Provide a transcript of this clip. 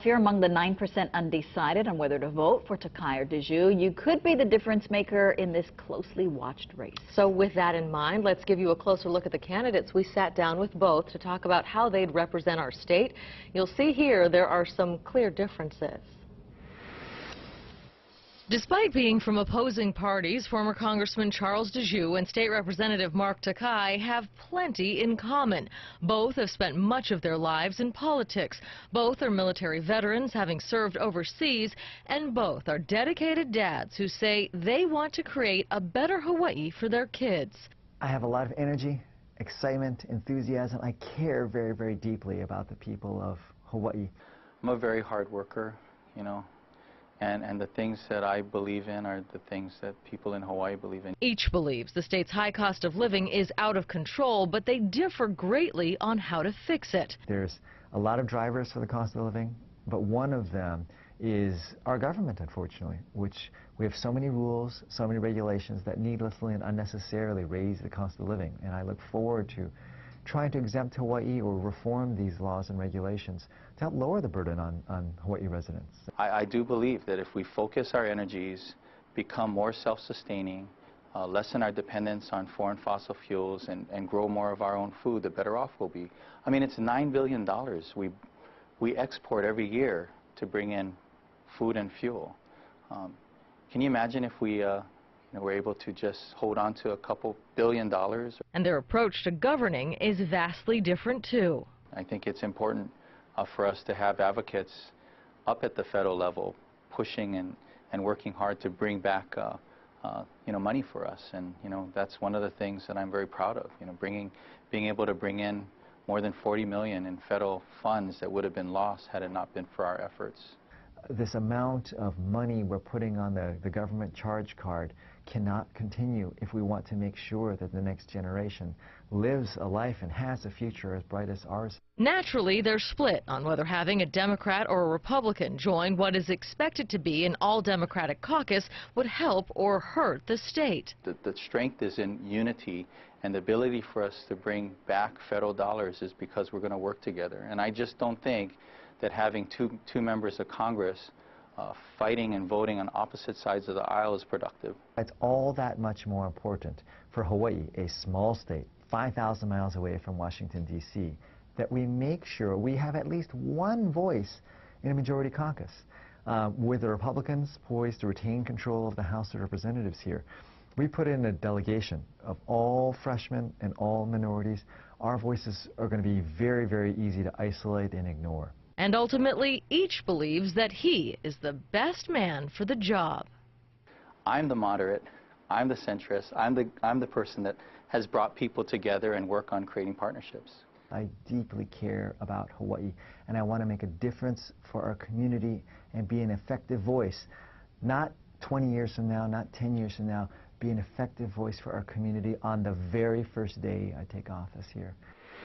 you're among the 9% undecided on whether to vote for Takai or Djou, you could be the difference maker in this closely watched race. So with that in mind, let's give you a closer look at the candidates. We sat down with both to talk about how they'd represent our state. You'll see here there are some clear differences. Despite being from opposing parties, former Congressman Charles Djou and State Representative Mark Takai have plenty in common. Both have spent much of their lives in politics. Both are military veterans, having served overseas, and both are dedicated dads who say they want to create a better Hawaii for their kids. I have a lot of energy, excitement, enthusiasm. I care very, very deeply about the people of Hawaii. I'm a very hard worker, you know. And the things that I believe in are the things that people in Hawaii believe in. Each believes the state's high cost of living is out of control, but they differ greatly on how to fix it. There's a lot of drivers for the cost of living, but one of them is our government, unfortunately, which we have so many rules, so many regulations that needlessly and unnecessarily raise the cost of living. And I look forward to trying to exempt Hawaii or reform these laws and regulations to help lower the burden on Hawaii residents. I do believe that if we focus our energies, become more self-sustaining, lessen our dependence on foreign fossil fuels, and grow more of our own food, the better off we'll be. I mean, it's $9 billion we export every year to bring in food and fuel. Can you imagine if we we're able to just hold on to a couple $billion? And their approach to governing is vastly different, too. I think it's important for us to have advocates up at the federal level pushing and working hard to bring back money for us. And that's one of the things that I'm very proud of, being able to bring in more than $40 million in federal funds that would have been lost had it not been for our efforts. This amount of money we're putting on the government charge card cannot continue if we want to make sure that the next generation lives a life and has a future as bright as ours. Naturally, they're split on whether having a Democrat or a Republican join what is expected to be an all-Democratic caucus would help or hurt the state. The strength is in unity, and the ability for us to bring back federal dollars is because we're going to work together. And I just don't think that having two members of Congress fighting and voting on opposite sides of the aisle is productive. It's all that much more important for Hawaii, a small state, 5,000 miles away from Washington, D.C., that we make sure we have at least one voice in a majority caucus. With the Republicans poised to retain control of the House of Representatives here, we put in a delegation of all freshmen and all minorities. Our voices are going to be very, very easy to isolate and ignore. And ultimately, each believes that he is the best man for the job. I'm the moderate, I'm the centrist, I'm the person that has brought people together and work on creating partnerships. I deeply care about Hawaii, and I want to make a difference for our community and be an effective voice, not 20 years from now, not 10 years from now, be an effective voice for our community on the very first day I take office here.